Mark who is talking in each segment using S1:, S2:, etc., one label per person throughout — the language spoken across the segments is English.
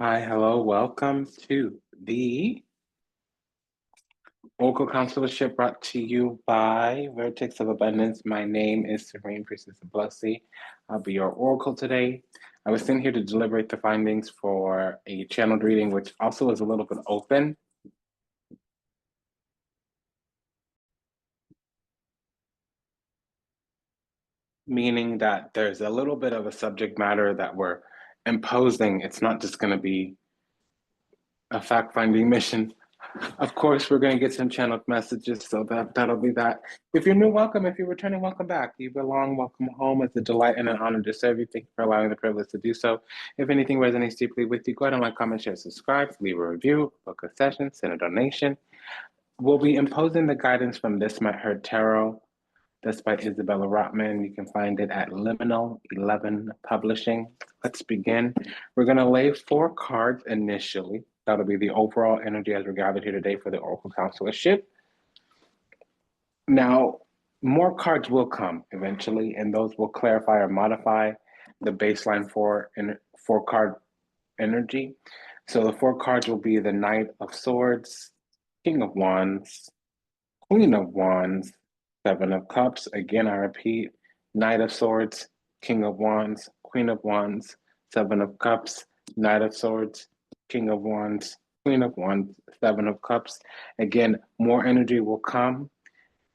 S1: Hi, hello, welcome to the Oracle Consularship brought to you by Vertex of Abundance. My name is Serene Priestess of Blessing. I'll be your Oracle today. I was sent here to deliberate the findings for a channeled reading, which also is a little bit open. Meaning that there's a little bit of a subject matter that we're imposing. It's not just going to be a fact-finding mission. Of course, we're going to get some channeled messages, so that'll be that. If you're new, welcome. If you're returning, welcome back. You belong, welcome home. It's a delight and an honor to serve you. Thank you for allowing the privilege to do so. If anything resonates deeply with you, go ahead and like, comment, share, subscribe, leave a review, book a session, send a donation. We'll be imposing the guidance from This Might Hurt Tarot. That's by Isabella Rotman. You can find it at Liminal 11 Publishing. Let's begin. We're going to lay 4 cards initially. That'll be the overall energy as we're gathered here today for the Oracle Consularship. Now, more cards will come eventually, and those will clarify or modify the baseline for 4-card energy. So the 4 cards will be the Knight of Swords, King of Wands, Queen of Wands, 7 of Cups. Again, I repeat, Knight of Swords, King of Wands, Queen of Wands, 7 of Cups, Knight of Swords, King of Wands, Queen of Wands, 7 of Cups. Again, more energy will come.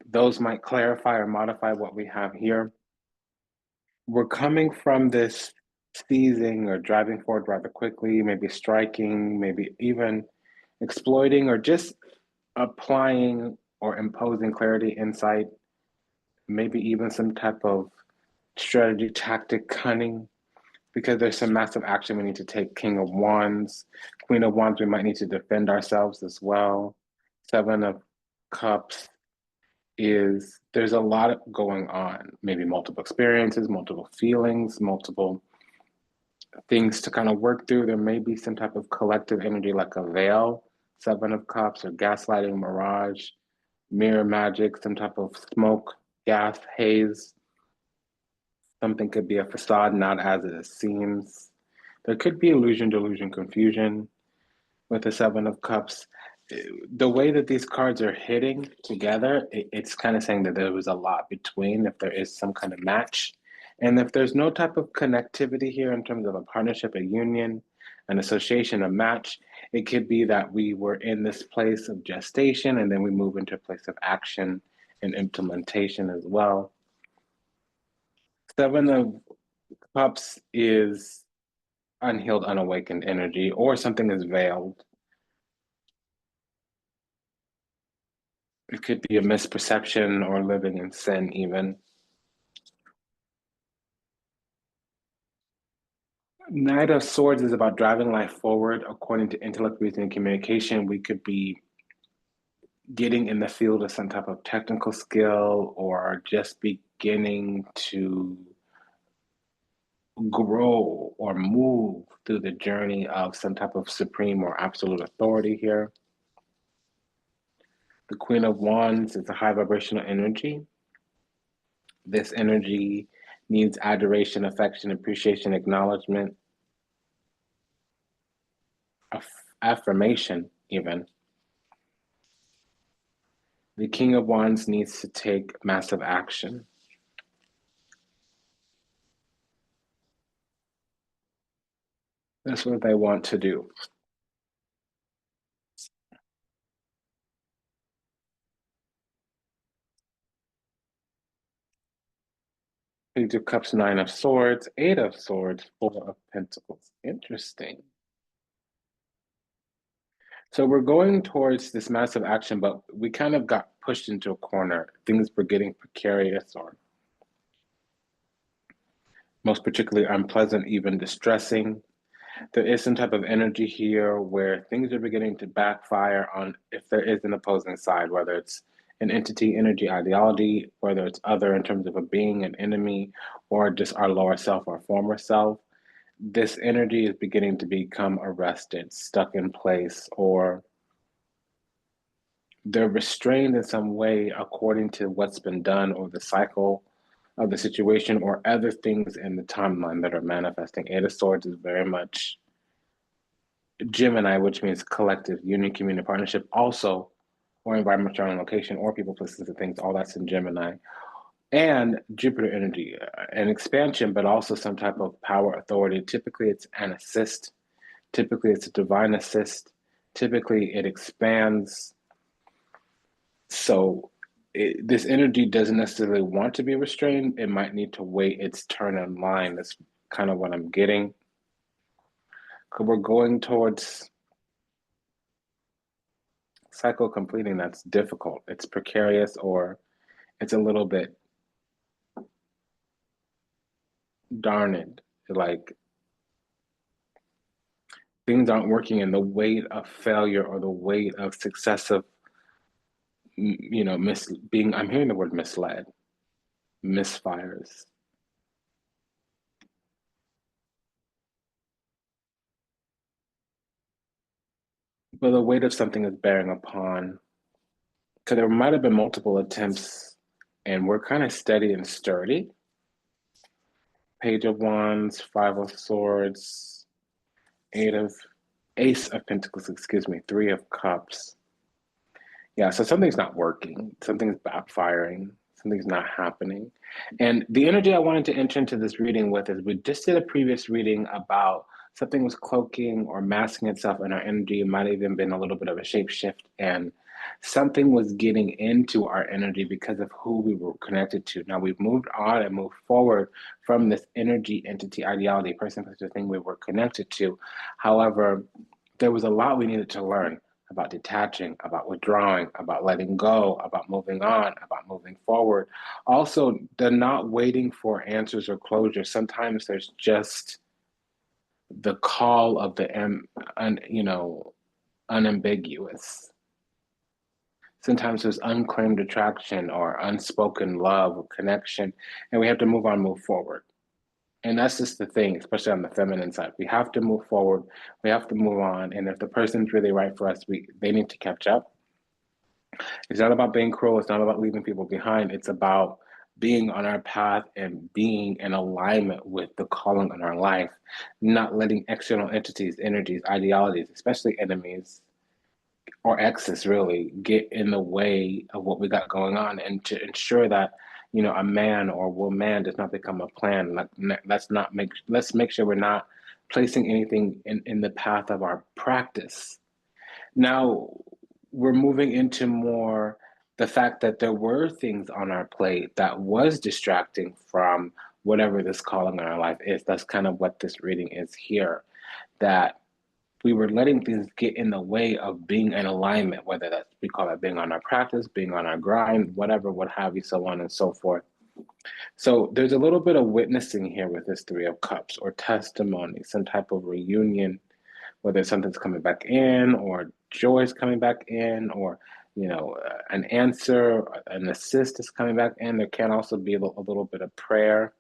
S1: Those might clarify or modify what we have here. We're coming from this seizing or driving forward rather quickly, maybe striking, maybe even exploiting or just applying or imposing clarity, insight, maybe even some type of strategy, tactic, cunning, because there's some massive action we need to take. King of Wands, Queen of Wands, we might need to defend ourselves as well. 7 of Cups is there's a lot going on, maybe multiple experiences, multiple feelings, multiple things to kind of work through. There may be some type of collective energy like a veil, 7 of Cups, or gaslighting, mirage, mirror magic, some type of smoke, gas, haze. Something could be a facade, not as it seems. There could be illusion, delusion, confusion with the 7 of Cups. The way that these cards are hitting together, it's kind of saying that there was a lot between, if there is some kind of match. And if there's no type of connectivity here in terms of a partnership, a union, an association, a match, it could be that we were in this place of gestation and then we move into a place of action and implementation as well. 7 of Cups is unhealed, unawakened energy, or something is veiled. It could be a misperception or living in sin even. Knight of Swords is about driving life forward according to intellect, reason, and communication. We could be getting in the field of some type of technical skill or just beginning to grow or move through the journey of some type of supreme or absolute authority here. The Queen of Wands is a high vibrational energy. This energy needs adoration, affection, appreciation, acknowledgement, affirmation, even. The King of Wands needs to take massive action. That's what they want to do. Page of Cups, 9 of Swords, 8 of Swords, 4 of Pentacles. Interesting. So we're going towards this massive action, but we kind of got pushed into a corner. Things were getting precarious or most particularly unpleasant, even distressing. There is some type of energy here where things are beginning to backfire on if there is an opposing side, whether it's an entity, energy, ideology, whether it's other in terms of a being, an enemy, or just our lower self, our former self. This energy is beginning to become arrested, stuck in place, or they're restrained in some way according to what's been done or the cycle of the situation or other things in the timeline that are manifesting. 8 of Swords is very much Gemini, which means collective, union, community, partnership, also, or environment, surrounding location, or people, places, and things, all that's in Gemini. And Jupiter energy, an expansion, but also some type of power, authority. Typically, it's an assist. Typically, it's a divine assist. Typically, it expands. So, this energy doesn't necessarily want to be restrained. It might need to wait its turn in line. That's kind of what I'm getting. Because we're going towards cycle completing. That's difficult. It's precarious, or it's a little bit darned. Like things aren't working, and the weight of failure or the weight of successive, being, I'm hearing the word misled, misfires. But the weight of something is bearing upon, because there might have been multiple attempts, and we're kind of steady and sturdy. Page of Wands, Five of Swords, Eight of, Ace of Pentacles, excuse me, Three of Cups. Yeah, so something's not working. Something's backfiring. Something's not happening. And the energy I wanted to enter into this reading with is we just did a previous reading about something was cloaking or masking itself in our energy. It might have even been a little bit of a shape shift, and something was getting into our energy because of who we were connected to. Now we've moved on and moved forward from this energy, entity, ideality, person, place, or thing we were connected to. However, there was a lot we needed to learn about detaching, about withdrawing, about letting go, about moving on, about moving forward. Also, the not waiting for answers or closure. Sometimes there's just the call of the unambiguous. Sometimes there's unclaimed attraction or unspoken love or connection, and we have to move on, move forward. And that's just the thing, especially on the feminine side. We have to move forward. We have to move on. And if the person's really right for us, they need to catch up. It's not about being cruel. It's not about leaving people behind. It's about being on our path and being in alignment with the calling on our life, not letting external entities, energies, ideologies, especially enemies or exes, really get in the way of what we got going on, and to ensure that a man or woman does not become a plan. Let's make sure we're not placing anything in the path of our practice. Now we're moving into more the fact that there were things on our plate that was distracting from whatever this calling in our life is. That's kind of what this reading is here. That we were letting things get in the way of being in alignment, whether that's, we call it being on our practice, being on our grind, whatever, what have you, so on and so forth. So there's a little bit of witnessing here with this Three of Cups, or testimony, some type of reunion, whether something's coming back in, or joy is coming back in, or an answer, an assist is coming back in. There can also be a little bit of prayer.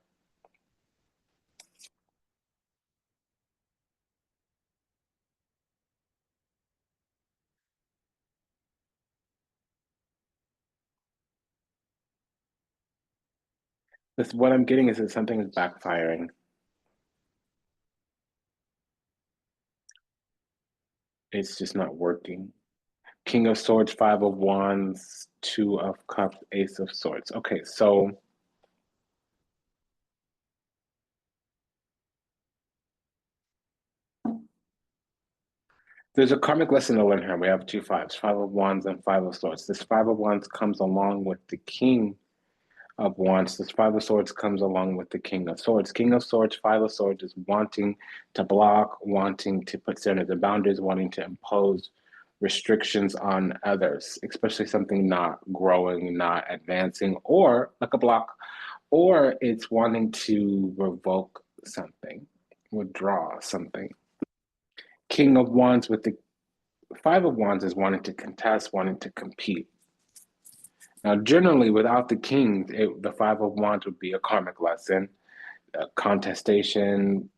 S1: What I'm getting is that something is backfiring. It's just not working. King of Swords, Five of Wands, Two of Cups, Ace of Swords. Okay, so there's a karmic lesson to learn here. We have two fives, Five of Wands and Five of Swords. This Five of Wands comes along with the King of Wands. This Five of Swords comes along with the King of Swords. King of Swords, Five of Swords is wanting to block, wanting to put standards and boundaries, wanting to impose restrictions on others, especially something not growing, not advancing, or like a block, or it's wanting to revoke something, withdraw something. King of Wands with the Five of Wands is wanting to contest, wanting to compete. Now, generally, without the Kings, the Five of Wands would be a karmic lesson, a contestation,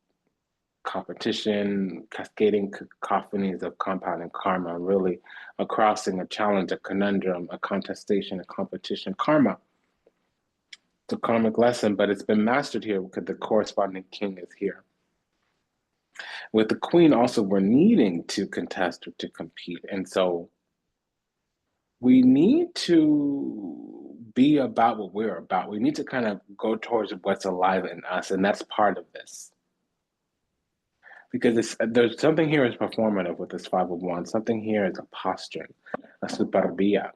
S1: competition, cascading cacophonies of compounding karma, really a crossing, a challenge, a conundrum, a contestation, a competition, karma. It's a karmic lesson, but it's been mastered here because the corresponding king is here. With the queen also, we're needing to contest or to compete. And so we need to be about what we're about. We need to kind of go towards what's alive in us, and that's part of this. Because there's something here is performative with this Five of Wands. Something here is a posture, a superbia.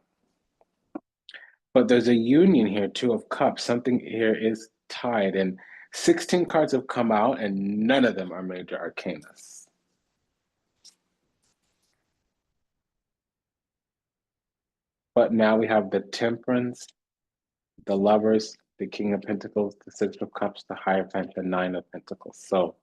S1: But there's a union here, Two of Cups. Something here is tied, and 16 cards have come out, and none of them are major arcanas. But now we have the Temperance, the Lovers, the King of Pentacles, the Six of Cups, the Hierophant, the Nine of Pentacles. So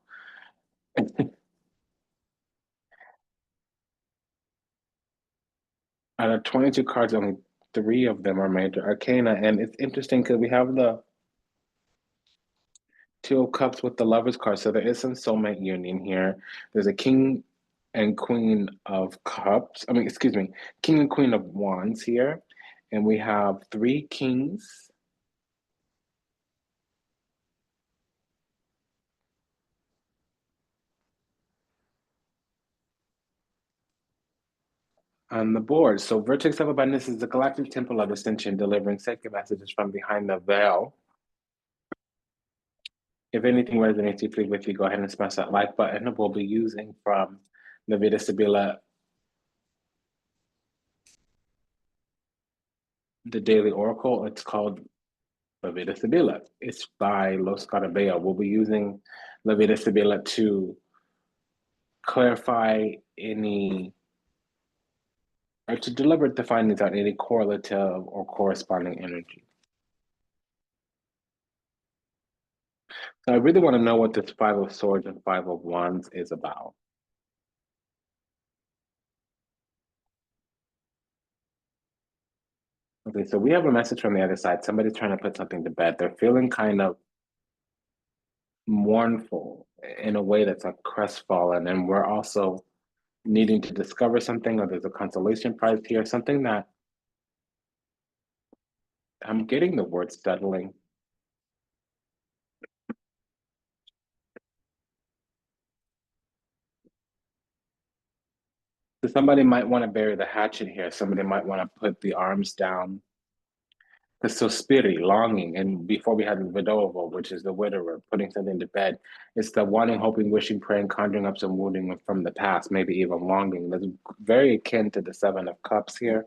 S1: out of 22 cards, only three of them are major arcana. And it's interesting because we have the Two of Cups with the Lovers card. So there is some soulmate union here. There's a King and Queen of Cups. I mean, excuse me, King and Queen of Wands here. And we have three kings. On the board. So Vertex of Abundance is the galactic temple of ascension, delivering sacred messages from behind the veil. If anything resonates deeply with you, go ahead and smash that like button. We'll be using from the Vita Sibila, the Daily Oracle. It's called La Vita Sibila. It's by Los Scarabeo. We'll be using La Vita Sibila to clarify any, or to deliberate the findings on any correlative or corresponding energy. So I really want to know what this Five of Swords and Five of Wands is about. Okay, so we have a message from the other side. Somebody's trying to put something to bed. They're feeling kind of mournful in a way that's like crestfallen. And we're also needing to discover something, or there's a consolation prize here, something that I'm getting the word settling. So somebody might want to bury the hatchet here. Somebody might want to put the arms down. Because so spirit, longing, and before we had the Vidovo, which is the widower, putting something to bed. It's the wanting, hoping, wishing, praying, conjuring up some wounding from the past, maybe even longing. That's very akin to the Seven of Cups here.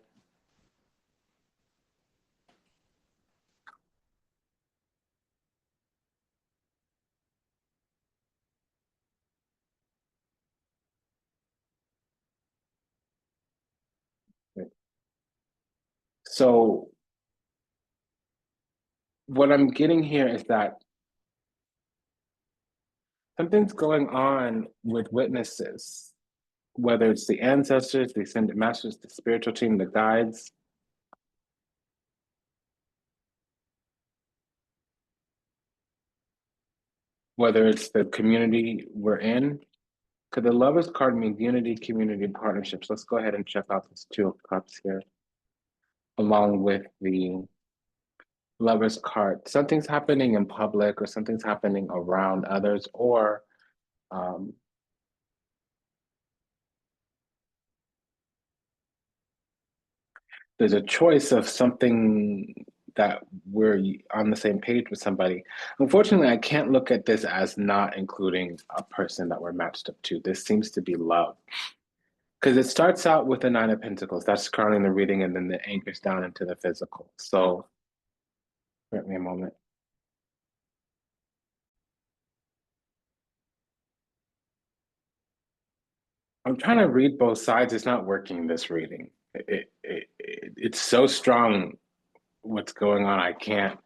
S1: So what I'm getting here is that something's going on with witnesses, whether it's the ancestors, the ascended masters, the spiritual team, the guides. Whether it's the community we're in, because the Lovers card means unity, community, and partnerships. Let's go ahead and check out this Two of Cups here, along with the Lovers card. Something's happening in public, or something's happening around others, or um, there's a choice of something that we're on the same page with somebody. Unfortunately, I can't look at this as not including a person that we're matched up to. This seems to be love. Because it starts out with the Nine of Pentacles. That's crowning the reading, and then it anchors down into the physical. So, give me a moment. I'm trying to read both sides. It's not working, this reading. It's so strong what's going on. I can't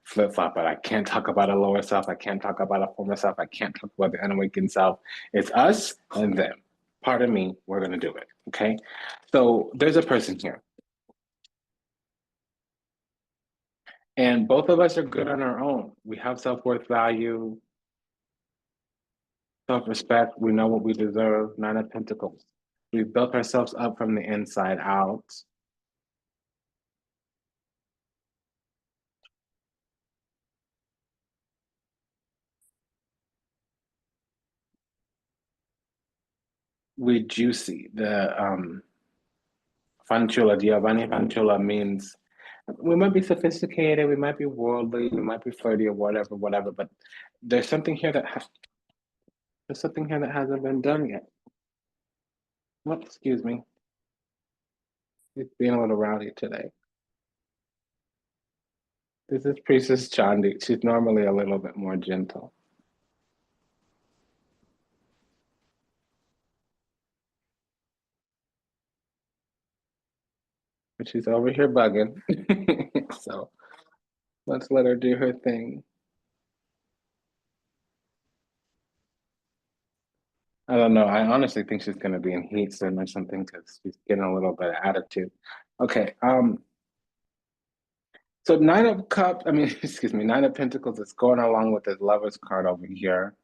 S1: flip flop it. I can't talk about a lower self. I can't talk about a former self. I can't talk about the unawakened self. It's us and them. Pardon me, we're going to do it. Okay. So there's a person here. And both of us are good on our own. We have self worth, value, self respect. We know what we deserve. Nine of Pentacles. We've built ourselves up from the inside out. we juicy. The fanciulla, Giovanni fanciulla means we might be sophisticated, we might be worldly, we might be flirty or whatever, whatever. But there's something here that there's something here that hasn't been done yet. What? Excuse me. He's being a little rowdy today. This is Priestess Chandi. She's normally a little bit more gentle, but she's over here bugging. So let's let her do her thing. I don't know. I honestly think she's going to be in heat soon or something because she's getting a little bit of attitude. Okay. So Nine of Cups, I mean, excuse me, Nine of Pentacles is going along with this Lover's card over here,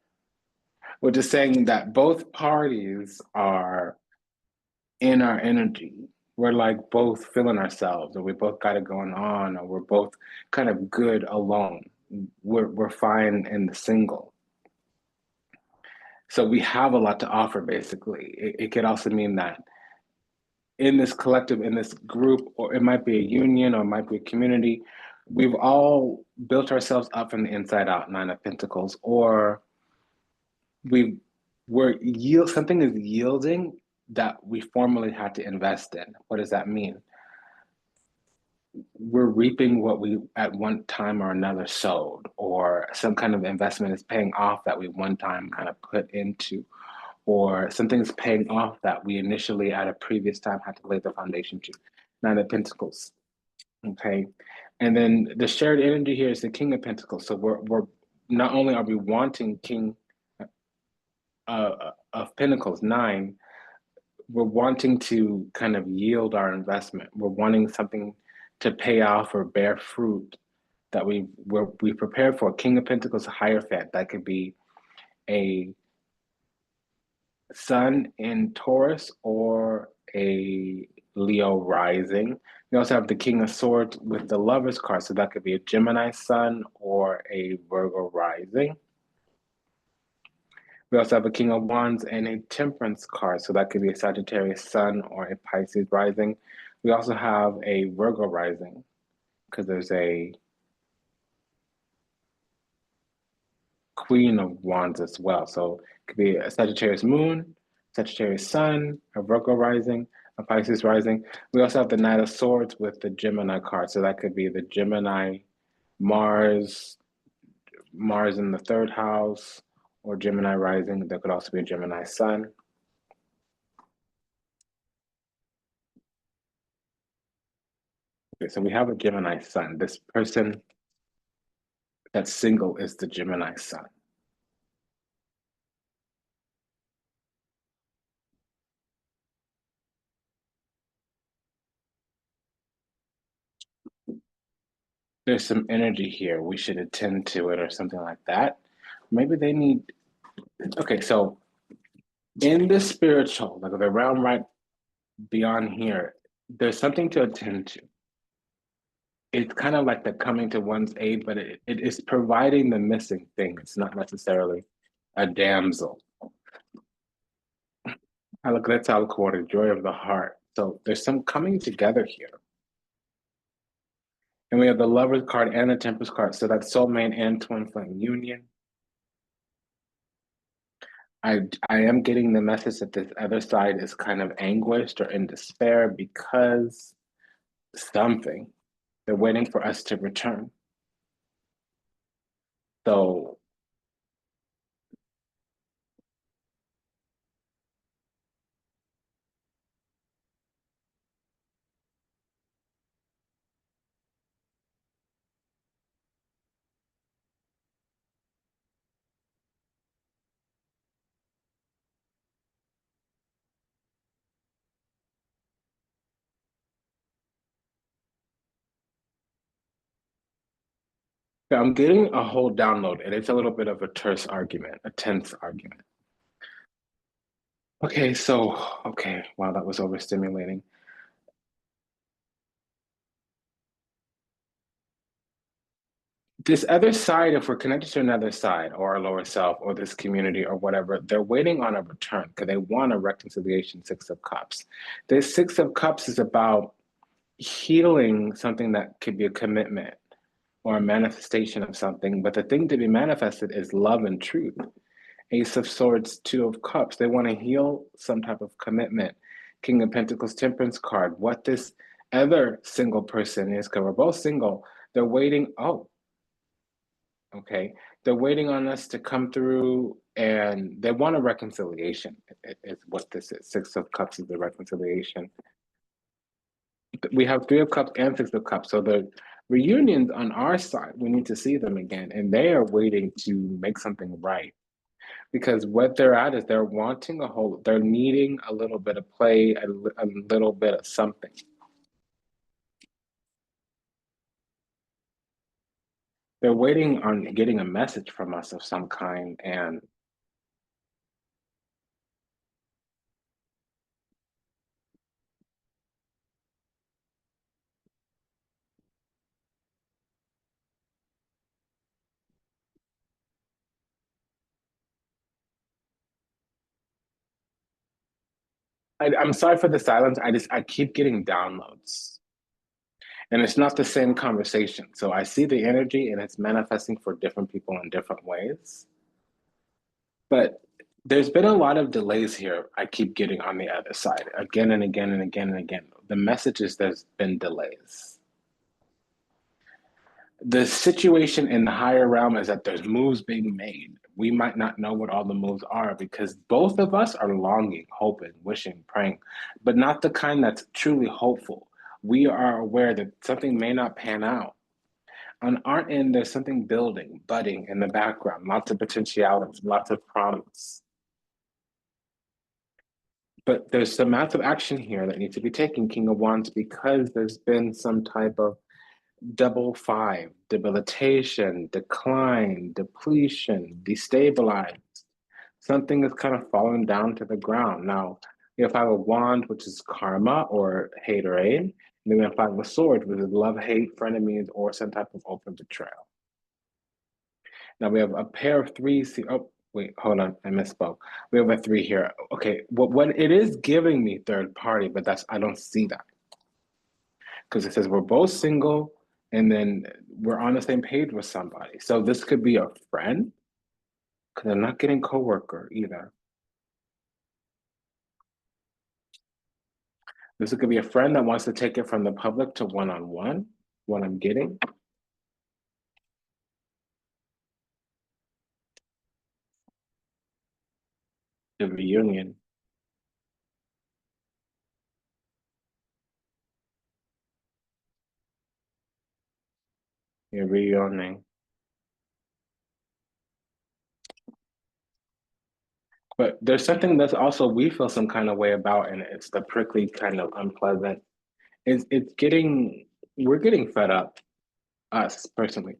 S1: which is saying that both parties are in our energy. We're like both feeling ourselves, or we both got it going on, or we're both kind of good alone. We're fine in the single. So we have a lot to offer, basically. It could also mean that in this collective, in this group, or it might be a union, or it might be a community, we've all built ourselves up from the inside out, Nine of Pentacles, or we something is yielding that we formerly had to invest in. What does that mean? We're reaping what we at one time or another sowed, or some kind of investment is paying off that we one time kind of put into, or something's paying off that we initially at a previous time had to lay the foundation to. Nine of Pentacles. Okay. And then the shared energy here is the King of Pentacles. So we're not only are we wanting King of Pentacles, nine, we're wanting to kind of yield our investment. We're wanting something to pay off or bear fruit that we prepared for. King of Pentacles, Hierophant. That could be a Sun in Taurus or a Leo rising. We also have the King of Swords with the Lover's card. So that could be a Gemini Sun or a Virgo rising. We also have a King of Wands and a Temperance card. So that could be a Sagittarius Sun or a Pisces rising. We also have a Virgo rising because there's a Queen of Wands as well. So it could be a Sagittarius Moon, Sagittarius Sun, a Virgo rising, a Pisces rising. We also have the Knight of Swords with the Gemini card. So that could be the Gemini Mars, Mars in the third house, or Gemini rising. There could also be a Gemini Sun. Okay, so we have a Gemini Sun. This person that's single is the Gemini Sun. There's some energy here. We should attend to it or something like that. Maybe they need. Okay, so in the spiritual, like the realm right beyond here, there's something to attend to. It's kind of like the coming to one's aid, but it is providing the missing thing. It's not necessarily a damsel. I look that's how the joy of the heart. So there's some coming together here. And we have the Lover's card and the Temperance card. So that's soulmate and twin flame union. I am getting the message that this other side is kind of anguished or in despair because something. They're waiting for us to return. So I'm getting a whole download, and it's a little bit of a terse argument, a tense argument. Okay, wow, that was overstimulating. This other side, if we're connected to another side or our lower self or this community or whatever, they're waiting on a return because they want a reconciliation. Six of Cups. This Six of Cups is about healing something that could be a commitment or a manifestation of something. But the thing to be manifested is love and truth. Ace of Swords, Two of Cups. They want to heal some type of commitment. King of Pentacles, Temperance card. What this other single person is, because we're both single, they're waiting. Oh, okay. They're waiting on us to come through and they want a reconciliation, is what this is. Six of Cups is the reconciliation. We have Three of Cups and Six of Cups. So the reunions on our side, we need to see them again. And they are waiting to make something right. Because what they're at is they're wanting a whole, they're needing a little bit of play, a little bit of something. They're waiting on getting a message from us of some kind. And I'm sorry for the silence. I keep getting downloads. And it's not the same conversation. So I see the energy and it's manifesting for different people in different ways. But there's been a lot of delays here. I keep getting on the other side again and again and again and again. The message is there's been delays. The situation in the higher realm is that there's moves being made. We might not know what all the moves are because both of us are longing, hoping, wishing, praying, but not the kind that's truly hopeful. We are aware that something may not pan out. On our end, there's something building, budding in the background, lots of potentialities, lots of promise. But there's some massive action here that needs to be taken, King of Wands, because there's been some type of double five, debilitation, decline, depletion, destabilized. Something is kind of falling down to the ground. Now, we have Five of Wands, which is karma or hate or aid. And then we have Five of Swords, which is love, hate, frenemies, or some type of open betrayal. Now we have a pair of threes. Oh, wait, hold on. I misspoke. We have a three here. Okay, what it is giving me third party, but that's I don't see that because it says we're both single and then we're on the same page with somebody. So this could be a friend because I'm not getting coworker either. This could be a friend that wants to take it from the public to one-on-one, what I'm getting. The reunion. You're reuniting. But there's something that's also we feel some kind of way about, and it's the prickly kind of unpleasant. It's getting we're getting fed up, us personally.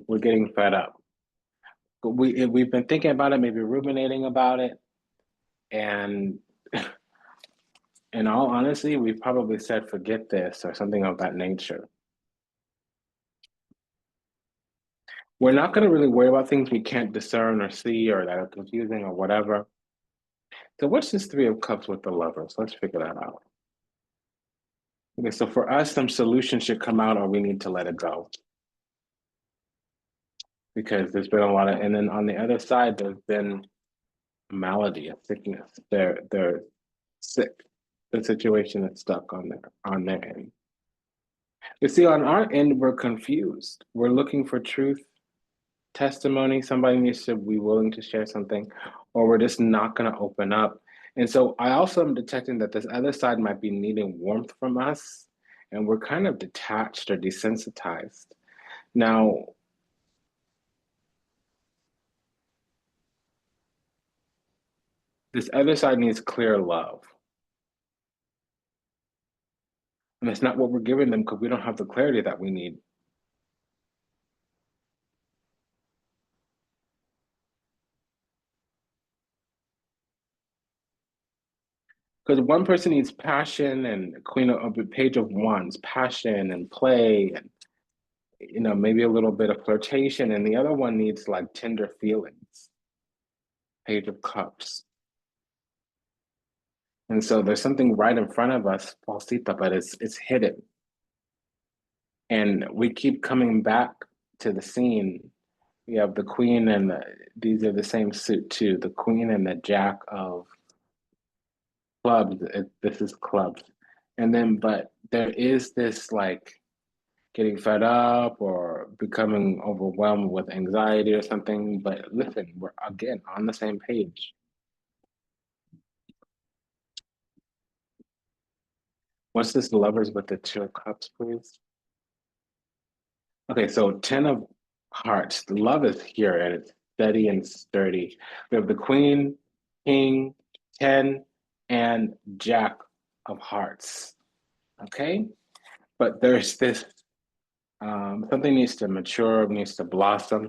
S1: We're getting fed up. We've been thinking about it, maybe ruminating about it, and in all honesty, we've probably said forget this or something of that nature. We're not going to really worry about things we can't discern or see or that are confusing or whatever. So what's this Three of Cups with the Lovers? Let's figure that out. Okay, so for us, some solution should come out or we need to let it go. Because there's been a lot of, and then on the other side, there's been a malady, a sickness. They're sick. The situation is stuck on their end. But see, on our end, we're confused. We're looking for truth, testimony. Somebody needs to be willing to share something, or we're just not going to open up. And so I also am detecting that this other side might be needing warmth from us, and we're kind of detached or desensitized. Now, this other side needs clear love. And it's not what we're giving them because we don't have the clarity that we need. Because one person needs passion and Queen of Page of Wands, passion and play and maybe a little bit of flirtation, and the other one needs like tender feelings. Page of Cups. And so there's something right in front of us, falsita, but it's hidden. And we keep coming back to the scene. We have the queen and these are the same suit too. The queen and the jack of clubs. This is clubs. And then, but there is this like getting fed up or becoming overwhelmed with anxiety or something. But listen, we're again on the same page. What's this lovers with the two of cups, please? Okay, so 10 of hearts. Love is here and it's steady and sturdy. We have the queen, king, 10, and jack of hearts. Okay, but there's this something needs to mature, needs to blossom.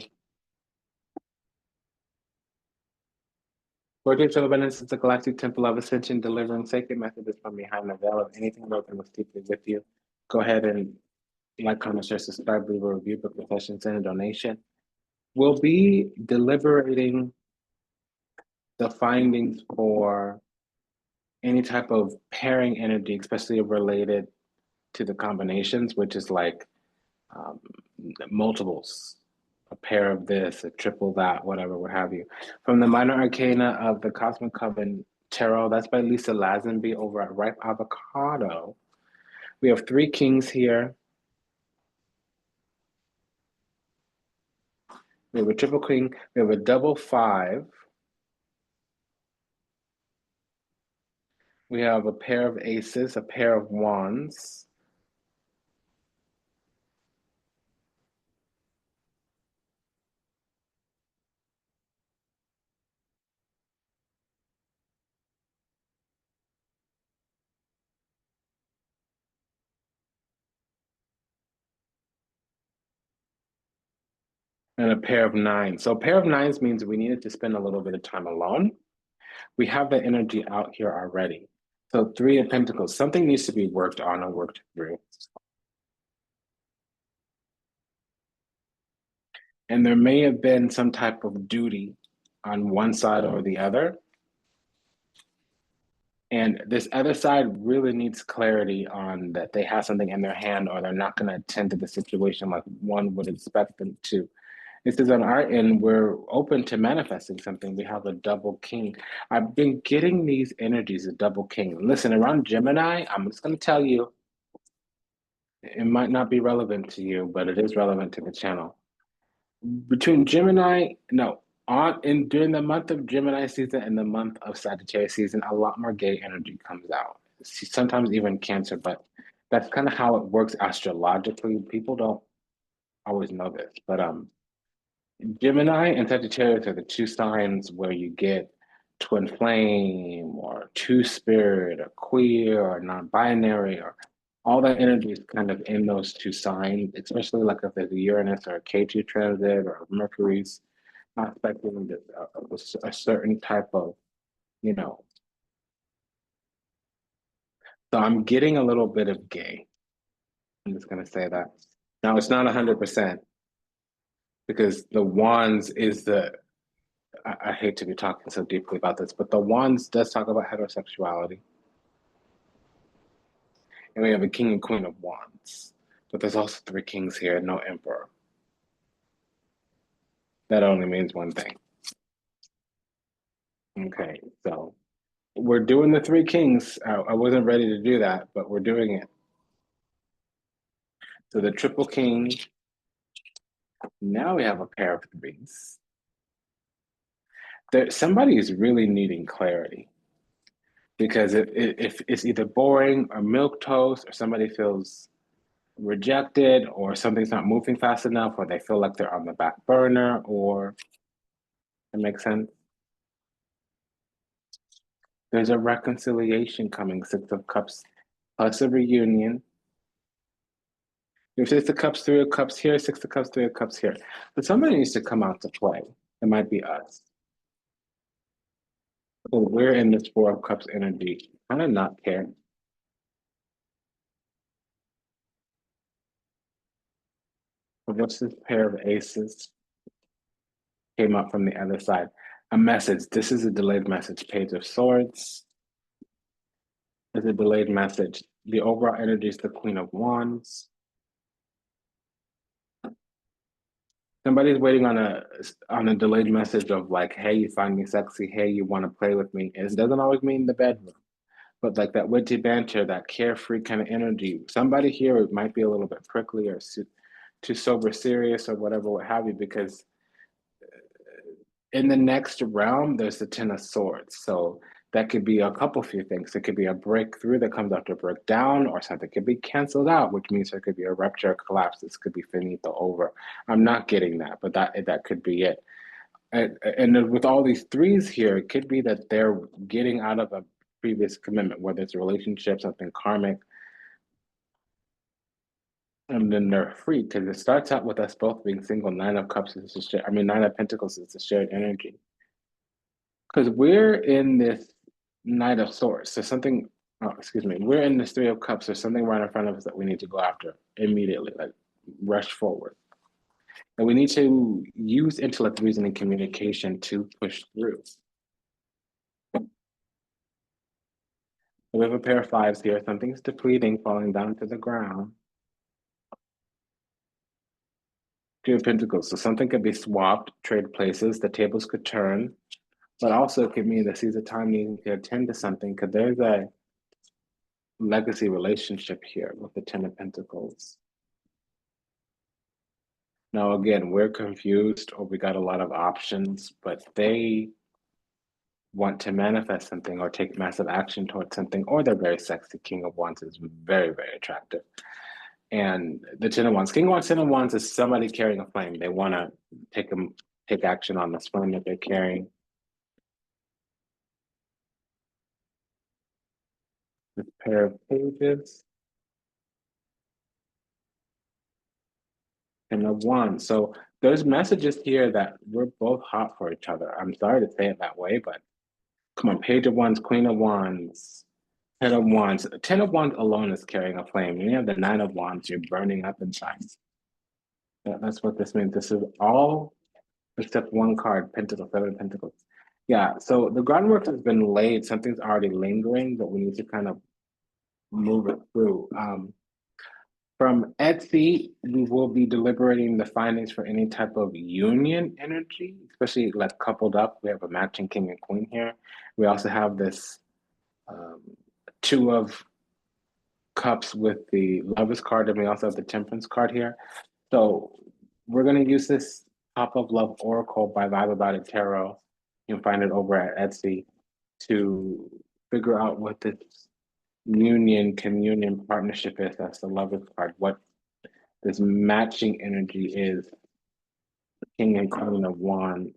S1: Vortex of Abundance is the galactic temple of ascension, delivering sacred messages from behind the veil of anything broken was deeply with you. Go ahead and like, comment, share, subscribe, leave a review, book a session, send a donation. We'll be deliberating the findings for any type of pairing energy, especially related to the combinations, which is like um, multiples, a pair of this, a triple that, whatever, what have you. From the Minor Arcana of the Cosmic Coven Tarot, that's by Lisa Lazenby over at Ripe Avocado. We have three kings here. We have a triple king. We have a double five. We have a pair of aces, a pair of wands. And a pair of nines. So a pair of nines means we needed to spend a little bit of time alone. We have the energy out here already. So three of pentacles, something needs to be worked on or worked through. And there may have been some type of duty on one side or the other. And this other side really needs clarity on that they have something in their hand or they're not going to attend to the situation like one would expect them to. This is on our end, we're open to manifesting something. We have a double king. I've been getting these energies, a double king. Listen, around Gemini, I'm just going to tell you, it might not be relevant to you, but it is relevant to the channel. Between Gemini, no, during the month of Gemini season and the month of Sagittarius season, a lot more gay energy comes out. Sometimes even Cancer, but that's kind of how it works astrologically. People don't always know this, but Gemini and Sagittarius are the two signs where you get twin flame or two spirit or queer or non-binary or all that energy is kind of in those two signs, especially like if there's a Uranus or a K2 transit or Mercury's aspecting a certain type of, you know. So I'm getting a little bit of gay. I'm just gonna say that. Now it's not 100% because the wands is I hate to be talking so deeply about this, but the wands does talk about heterosexuality. And we have a king and queen of wands. But there's also three kings here, no emperor. That only means one thing. Okay, so we're doing the three kings. I wasn't ready to do that, but we're doing it. So the triple king. Now we have a pair of threes. Somebody is really needing clarity because if it's either boring or milk toast or somebody feels rejected or something's not moving fast enough or they feel like they're on the back burner or it makes sense. There's a reconciliation coming, Six of Cups plus a reunion. If Six of Cups, Three of Cups here, Six of Cups, Three of Cups here. But somebody needs to come out to play. It might be us. So we're in this Four of Cups energy. Kind of not care. what's this pair of aces came up from the other side? A message. This is a delayed message. Page of Swords is a delayed message. The overall energy is the Queen of Wands. Somebody's waiting on a delayed message of like, hey, you find me sexy. Hey, you want to play with me. It doesn't always mean the bedroom, but like that witty banter, that carefree kind of energy. Somebody here might be a little bit prickly or too sober serious or whatever, what have you, because in the next realm, there's the Ten of Swords. So that could be a couple few things. It could be a breakthrough that comes after a breakdown, or something could be canceled out, which means there could be a rupture, a collapse. This could be finito, over. I'm not getting that, but that could be it. And with all these threes here, it could be that they're getting out of a previous commitment, whether it's a relationship, something karmic, and then they're free because it starts out with us both being single. Nine of Cups is a shared, I mean, Nine of Pentacles is a shared energy. Because we're in this Knight of Swords. So something, oh, excuse me, we're in this Three of Cups. There's something right in front of us that we need to go after immediately, like rush forward. And we need to use intellect, reasoning, communication to push through. We have a pair of fives here. Something's depleting, falling down to the ground. Two of Pentacles. So something could be swapped, trade places. The tables could turn. But also it could mean that she's a time needing to attend to something because there's a legacy relationship here with the Ten of Pentacles. Now, again, we're confused or we got a lot of options, but they want to manifest something or take massive action towards something, or they're very sexy. King of Wands is very, very attractive. And the Ten of Wands, King of Wands, Ten of Wands is somebody carrying a flame. They want to take action on this flame that they're carrying. This pair of pages. And of Wands. So there's messages here that we're both hot for each other. I'm sorry to say it that way, but come on, Page of Wands, Queen of Wands, Ten of Wands. Ten of Wands alone is carrying a flame. When you have the Nine of Wands, you're burning up inside. That's what this means. This is all except one card, Pentacle, Seven of Pentacles. Yeah, so the groundwork has been laid. Something's already lingering, but we need to kind of move it through. From Etsy, we will be deliberating the findings for any type of union energy, especially like coupled up. We have a matching king and queen here. We also have this Two of Cups with the Lovers card, and we also have the Temperance card here. So we're going to use this Top of Love Oracle by Vibe About It Tarot. You can find it over at Etsy to figure out what this union, communion, partnership is. That's the Lovers card. What this matching energy is King and Queen of Wands.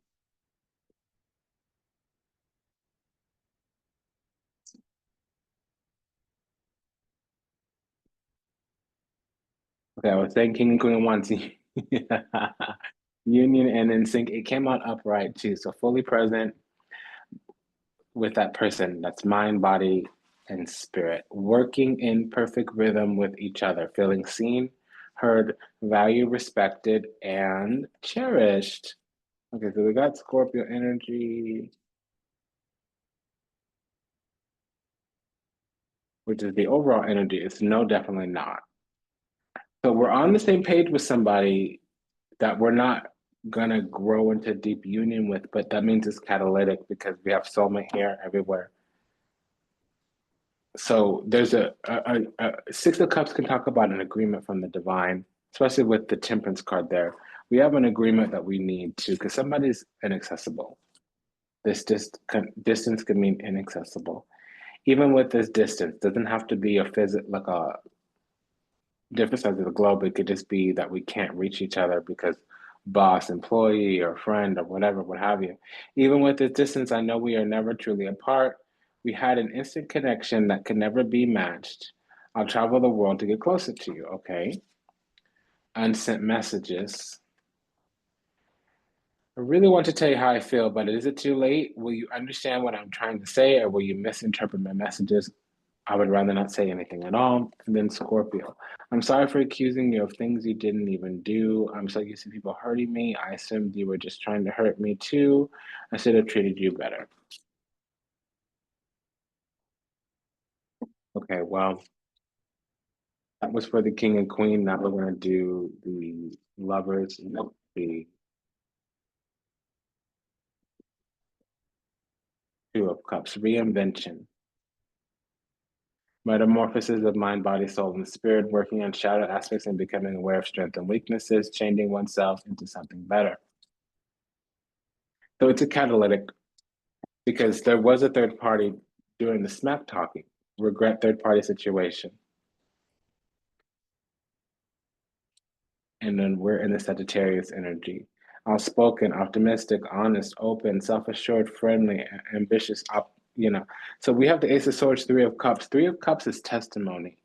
S1: Okay, I was saying King and Queen of Wands. Union and in sync. It came out upright too. So fully present with that person. That's mind, body, and spirit. Working in perfect rhythm with each other. Feeling seen, heard, valued, respected, and cherished. Okay, so we got Scorpio energy, which is the overall energy. It's no, definitely not. So we're on the same page with somebody that we're not gonna grow into deep union with, but that means it's catalytic because we have soulmate here everywhere. So there's a Six of Cups can talk about an agreement from the divine, especially with the Temperance card there. We have an agreement that we need to, because somebody's inaccessible. This distance can mean inaccessible. Even with this distance, doesn't have to be a like a different sides of the globe. It could just be that we can't reach each other because boss, employee, or friend, or whatever, what have you. Even with this distance, I know we are never truly apart. We had an instant connection that could never be matched. I'll travel the world to get closer to you, okay? Unsent messages. I really want to tell you how I feel, but is it too late? Will you understand what I'm trying to say, or will you misinterpret my messages? I would rather not say anything at all. And then Scorpio, I'm sorry for accusing you of things you didn't even do. I'm so used to people hurting me. I assumed you were just trying to hurt me too. I should have treated you better. Okay, well, that was for the king and queen. Now we're going to do the lovers, the two of cups, reinvention. Metamorphosis of mind, body, soul, and spirit, working on shadow aspects and becoming aware of strengths and weaknesses, changing oneself into something better. So it's a catalytic because there was a third party doing the smack talking, regret third party situation. And then we're in the Sagittarius energy. Outspoken, optimistic, honest, open, self-assured, friendly, ambitious, So we have the Ace of Swords, Three of Cups. Three of Cups is testimony,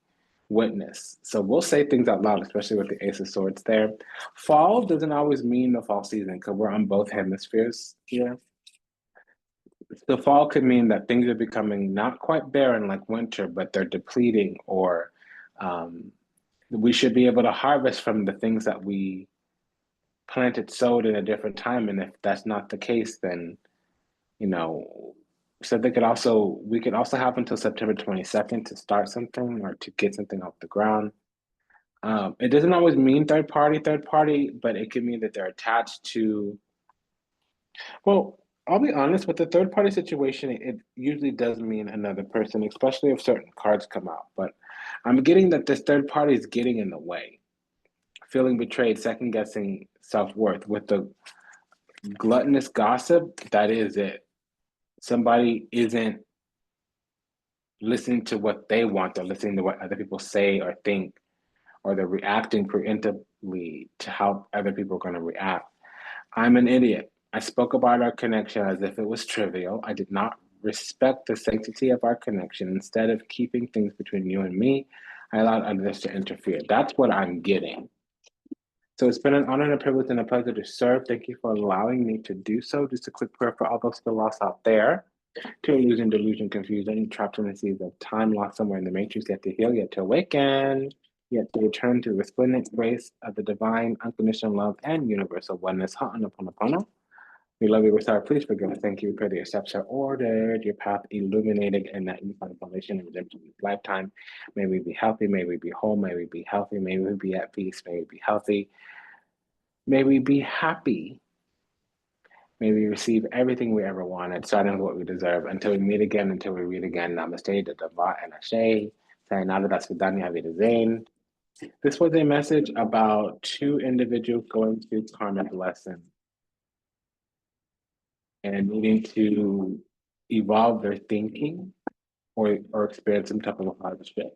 S1: witness. So we'll say things out loud, especially with the Ace of Swords there. Fall doesn't always mean the fall season because we're on both hemispheres here. The fall could mean that things are becoming not quite barren like winter, but they're depleting, or we should be able to harvest from the things that we planted, sowed in a different time. And if that's not the case, then, you know, so we could also have until September 22nd to start something or to get something off the ground. It doesn't always mean third party, but it could mean that they're attached to, well, I'll be honest, with the third party situation, it usually does mean another person, especially if certain cards come out. But I'm getting that this third party is getting in the way, feeling betrayed, second guessing self worth. With the gluttonous gossip, that is it. Somebody isn't listening to what they want, they're listening to what other people say or think, or they're reacting preemptively to how other people are going to react. I'm an idiot. I spoke about our connection as if it was trivial. I did not respect the sanctity of our connection. Instead of keeping things between you and me, I allowed others to interfere. That's what I'm getting. So it's been an honor and a privilege and a pleasure to serve. Thank you for allowing me to do so. Just a quick prayer for all those still lost out there, to illusion, delusion, confusion, trapped in the seas of time, lost somewhere in the matrix, yet to heal, yet to awaken, yet to return to the resplendent grace of the divine, unconditional love and universal oneness. Ha'anaponopono. We love you, we're sorry. Please forgive us. Thank you. We pray that your steps are ordered, your path illuminated, and that you find salvation and redemption in this lifetime. May we be healthy. May we be whole. May we be healthy. May we be at peace. May we be healthy. May we be happy. May we receive everything we ever wanted, starting with what we deserve. Until we meet again, until we read again. Namaste, Dadava, and Ashe. Sayonara, das vidanya, Wiedersehen. This was a message about two individuals going through karmic lessons and needing to evolve their thinking or experience some type of hardship.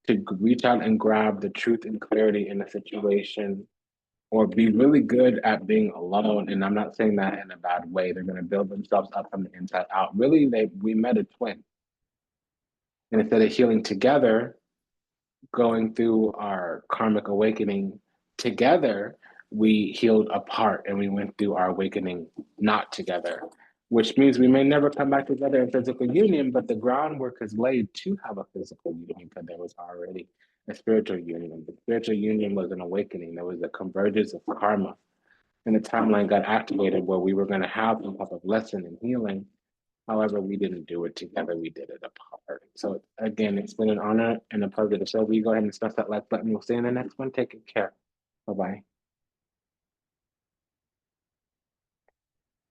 S1: To reach out and grab the truth and clarity in a situation, or be really good at being alone. And I'm not saying that in a bad way. They're going to build themselves up from the inside out. Really, we met a twin. And instead of healing together, going through our karmic awakening together, we healed apart and we went through our awakening not together, which means we may never come back together in physical union, but the groundwork is laid to have a physical union because there was already a spiritual union. The spiritual union was an awakening. There was a convergence of karma, and the timeline got activated where we were going to have some type of lesson in healing. However, we didn't do it together. We did it apart. So again, it's been an honor and a pleasure to serve. We go ahead and smash that like button. We'll see you in the next one. Take care. Bye-bye.